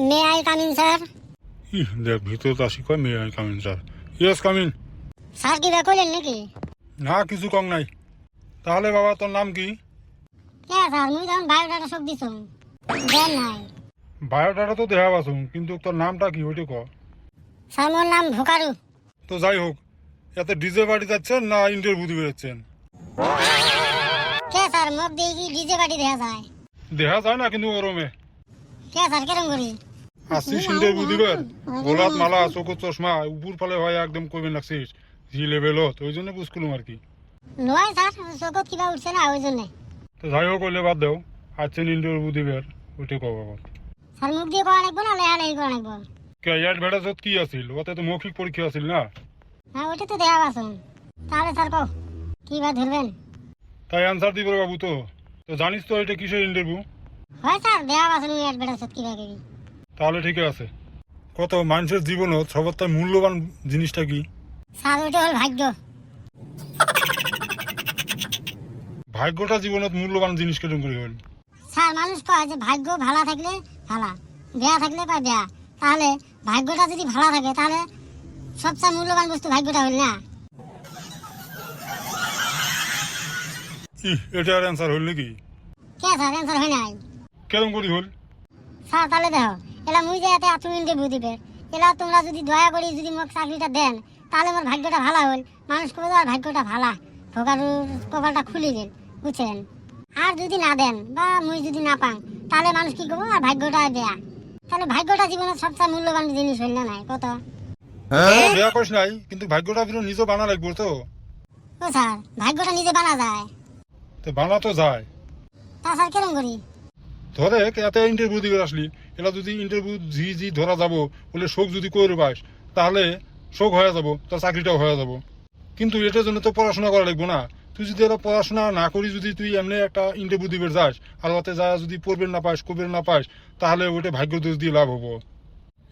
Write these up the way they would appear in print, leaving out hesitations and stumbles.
May I come in sir? দেখ ভিতরে তো আসি কয় may I come in sir? Yes come in. Sir কি বে কইলেন নাকি? না কিছু কম নাই। তাহলে বাবা তোর নাম কি? কে স্যার মুই যখন বায়োডাটা সব দিছুম দেন নাই। বায়োডাটা তো দেওয়া পাচ্ছ কিন্তু তোর নামটা কি ওইটা ক। স্যার মোর নাম ভোকারু। তো যাই হোক, এত ডিজে বাড়ি যাচ্ছেন না ইন্টারভিউ দিতে যাচ্ছেন? কে স্যার মুখ দিয়ে কি ডিজে পার্টি দেখা যায়? দেখা যায় না কিন্তু ওরমে কে স্যার কেরম করি? আসছিস ইন্টারভিউ দিবেন, গোলাপ মালা চোখ চশমা উপর ফলে হয় একদম কমে লাগছিস জি লেভেলত, ওই জন্য বুঝকুলুম আর কি। নয় স্যার চোখত কিবা উঠছে না ওই জন্যে। তো যাই হোক ওইলে বাদ দেও, আসছেন ইন্টারভিউ দিবেন ওইটা কব বাবা। স্যার মুখ দিয়ে করা লাগবো না লেহালেহি করা লাগবো? কে অ্যাডভার্টাইজত কি আছিল? ওতে তো মৌখিক পরীক্ষা আছিল না? হ্যাঁ ওইটা তো দেখা পাচ্ছুন। তাহলে স্যার কও কিবা ধরবেন? তাই অ্যান্সার দিবে বাবু। তো তো জানিস তো এটা কিসের ইন্টারভিউ? হয় স্যার দেখা পাচ্ছুন অ্যাডভার্টাইজত কিবা কিবি। তাহলে ঠিক আছে। কত মানুষের জীবনত সবার মূল্যবান জিনিসটা কি? স্যার ওইটা হল ভাগ্য। ভাগ্যটা জীবনত মূল্যবান জিনিস কেটন করে হল? স্যার মানুষ কয় যে ভাগ্য ভালো থাকলে ভালা, বেয়া থাকলে বা বেয়া। তাহলে ভাগ্যটা যদি ভালো থাকে তাহলে সবচেয়ে মূল্যবান বস্তু ভাগ্যটা হল না? এটার অ্যান্সার হল নাকি? কে স্যার অ্যান্সার হয় নাই? কেরম করি হল? স্যার তাহলে দেখো এলা মুই যে এত আতুম ইন্টারভিউ দিবে, এলা তোমরা যদি দয়া করে যদি মোক চাকরিটা দেন তাহলে মোর ভাগ্যটা ভালো হল। মানুষ কবে আর ভাগ্যটা ভালা, ভোগারুর কপালটা খুলি গেল, বুঝছেন? আর যদি না দেন বা মুই যদি না পাং তাহলে মানুষ কি করবো আর ভাগ্যটা বেয়া। তাহলে ভাগ্যটা জীবনের সবচেয়ে মূল্যবান জিনিস হইল না নাই কত? বেয়া কইস নাই, কিন্তু ভাগ্যটা ফিরে নিজে বানা লাগবো তো। ও স্যার ভাগ্যটা নিজে বানা যায়? তো বানা তো যায়। তা স্যার কেরম করি? ধরে এত ইন্টারভিউ দিবে আসলি, এলা যদি ইন্টারভিউ জি ধরা যাবো বলে শোক যদি করে পাস তাহলে শোক হয়ে যাবো, তার চাকরিটাও হয়ে যাবো। কিন্তু এটার জন্য তো পড়াশোনা করা লাগবো না? তুই যদি এরা পড়াশোনা না করি যদি তুই এমনি একটা ইন্টারভিউ দিবে যাস আর ওতে যা যদি পড়বেন না পাস করবেন না পাস তাহলে ওটা ভাগ্য দোষ দিয়ে লাভ হবো।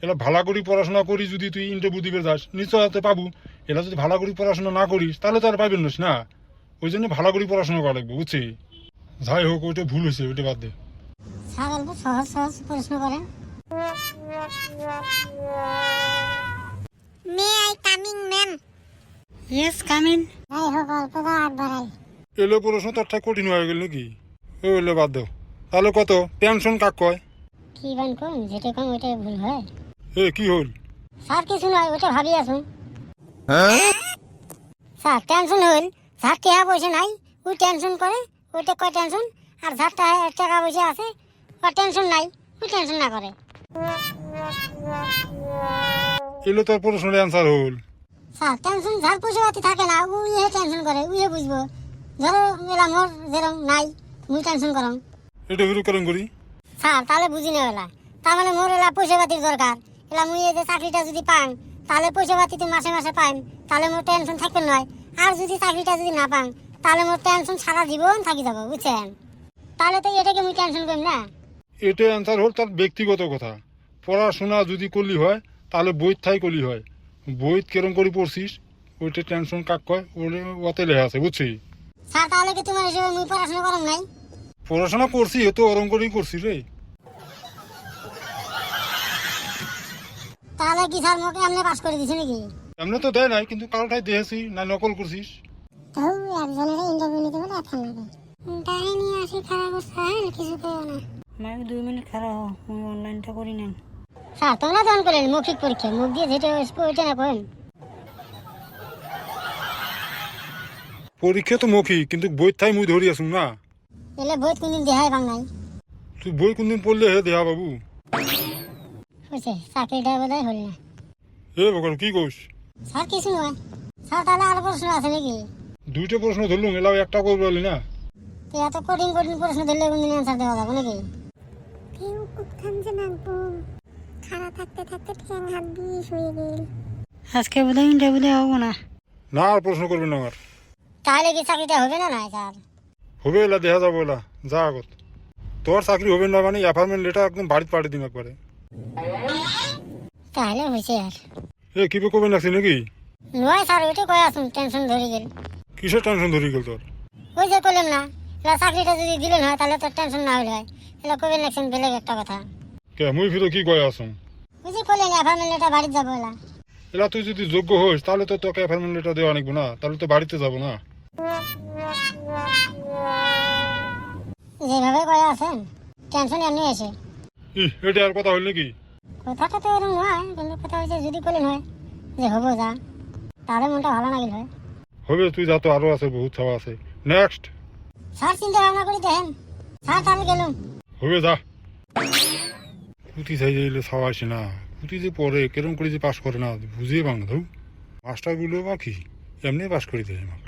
এলা ভালো করি পড়াশোনা করি যদি তুই ইন্টারভিউ দিবে যাস নিশ্চয় হতে পাবো। এলা যদি ভালো করি পড়াশোনা না করিস তাহলে তো আর পাইবেন না। ওই জন্য ভালো করি পড়াশোনা করা লাগবে, বুঝছি? যাই হোক ওইটা ভুল হয়েছে, ওইটা বাদ দে। স্যার অল্প সহজ সহজ প্রশ্ন করেন। May I coming ma'am? Yes coming. যাই হোক অল্প আগ বাড়াই। এলো প্রশ্ন তোর ঠাক কঠিন হয়ে গেল নাকি? ওইলে বাদ দাও। তাহলে কত পেনশন কাক কয়? কি বান কোন যেটা কম ওইটা ভুল হয়? কি হল? স্যার কিছু নয় ওইটা ভাবি আসুন। স্যার টেনশন হইল যার টাকা পয়সা নাই ওই টেনশন করে, ওইটা কয় টেনশন। আর যার টাকা পয়সা আছে ওর টেনশন নাই, ওই টেনশন না করে। এলো তোর প্রশ্নের অ্যান্সার হল। স্যার টেনশন যার পয়সা পাতি থাকে না ওই টেনশন করে, ওই বুঝবো। ধরো এলা মোর যেরকম নাই মুই টেনশন করম। এটা হলো কেরম করি? স্যার তাহলে বুঝি না এলা, তার মানে মোর এলা পয়সা পাতির দরকার। এলা মুই এই যে চাকরিটা যদি পাং তাহলে পয়সা পাতি তো মাসে মাসে পাইম, তাহলে মোর টেনশন থাকবে নয়। আর যদি চাকরিটা যদি না পাং তাহলে মোর টেনশন সারা জীবন থাকি যাবো, বুঝছেন? তাহলে তো এটাকে মুই টেনশন করিম না। এটা অ্যান্সার হল তার ব্যক্তিগত কথা। পড়াশোনা যদি করলি হয় তাহলে বইত থাই করলি হয়। বইত কেরম করে পড়ছিস ওইটা টেনশন কাক কয় ওতে লেখা আছে, বুঝছি? স্যার তাহলে কি তোমার হিসেবে মুই পড়াশোনা করম নাই? পড়াশোনা করছি এত ওরম করেই করছি রে। তাহলে কি স্যার মোকে এমনি পাস করে দিছে নাকি? এমনি তো দেয় নাই, কিন্তু কারোটাই দেখেছি না নকল করছিস। তাও একজনের ইন্টারভিউ নিতে বলে এত লাগে। তাই নিয়ে আসি খারাপ অবস্থা কিছু কেউ না। আমি 2 মিনিট খারাপ হও, আমি অনলাইনটা করি না। স্যার তোমরা যখন করলেন মৌখিক পরীক্ষা মুখ দিয়ে যেটা ওইটা না করেন? পরীক্ষা তো মৌখিক, কিন্তু বই থাই মুই ধরি আসুন না। এলে বই কোনদিন দেহাই বাং নাই। তুই বই কোনদিন পড়লে হে দেহা বাবু। হয়েছে চাকরিটা বোধহয় হল না। বকার কি কোস? স্যার কিছু নয়। স্যার তাহলে আরো প্রশ্ন আছে নাকি? দুইটা প্রশ্ন ধরলুম, এলাও একটা করবি বলি না। তো এত কঠিন কঠিন প্রশ্ন ধরলে কোনদিন অ্যান্সার দেওয়া যাবে নাকি? কেউ কোথান যে নাকবো খারাপ থাকতে থাকতে ঠ্যাং হাত বিষ হয়ে গেল। আজকে বোধহয় ইন্টারভিউ দেওয়া হবো না। না আর প্রশ্ন করবি না আমার। তাহলে কি চাকরিটা হবে না? নাই স্যার হবে, এলা দেখা যাবো। এলা যা আগত তোর চাকরি হবে না মানে অ্যাপার্টমেন্ট লেটার একদম বাড়িতে পাঠিয়ে দিন একবারে। তাহলে হয়েছে আর কি করবেন নাকি নাকি? নয় স্যার ওইটা কয়ে আসুন টেনশন ধরে গেল। কিসের টেনশন ধরে গেল তোর? ওই যে করলাম না এলা চাকরিটা যদি দিলেন হয় তাহলে তোর টেনশন না হলে হয়। এলা কবে লাগছেন বেলেগ একটা কথা। কে মুই ফিরে কি কয়ে আসুন বুঝি করলেন অ্যাপার্টমেন্ট লেটার বাড়িতে যাবো এলা এলা তুই যদি যোগ্য হোস তাহলে তো তোকে অ্যাপার্টমেন্ট লেটার দেওয়া নিকবো না, তাহলে তো বাড়িতে যাবো না। যেভাবে কয়ে আছেন টেনশন এমনি এসে এটা আর কথা হইল নাকি? কথাটা তো এরকম নয়, কিন্তু কথা হচ্ছে যদি করলেন হয় যে হবো যা, তাহলে মনটা ভালো লাগিল হয়। হবে, তুই যা, তো আরো আছে, বহুত ছাওয়া আছে। নেক্সট। স্যার চিন্তা ভাবনা করি দেখেন স্যার, তাহলে গেলুম। হবে, যা। পুঁতি চাই যাইলে ছাওয়া আসে না, পুঁতি যে পড়ে কেরম করে যে পাশ করে না বুঝিয়ে পাং না। ধরু মাস্টারগুলো বা কি এমনি পাশ করে দেয় আমাকে।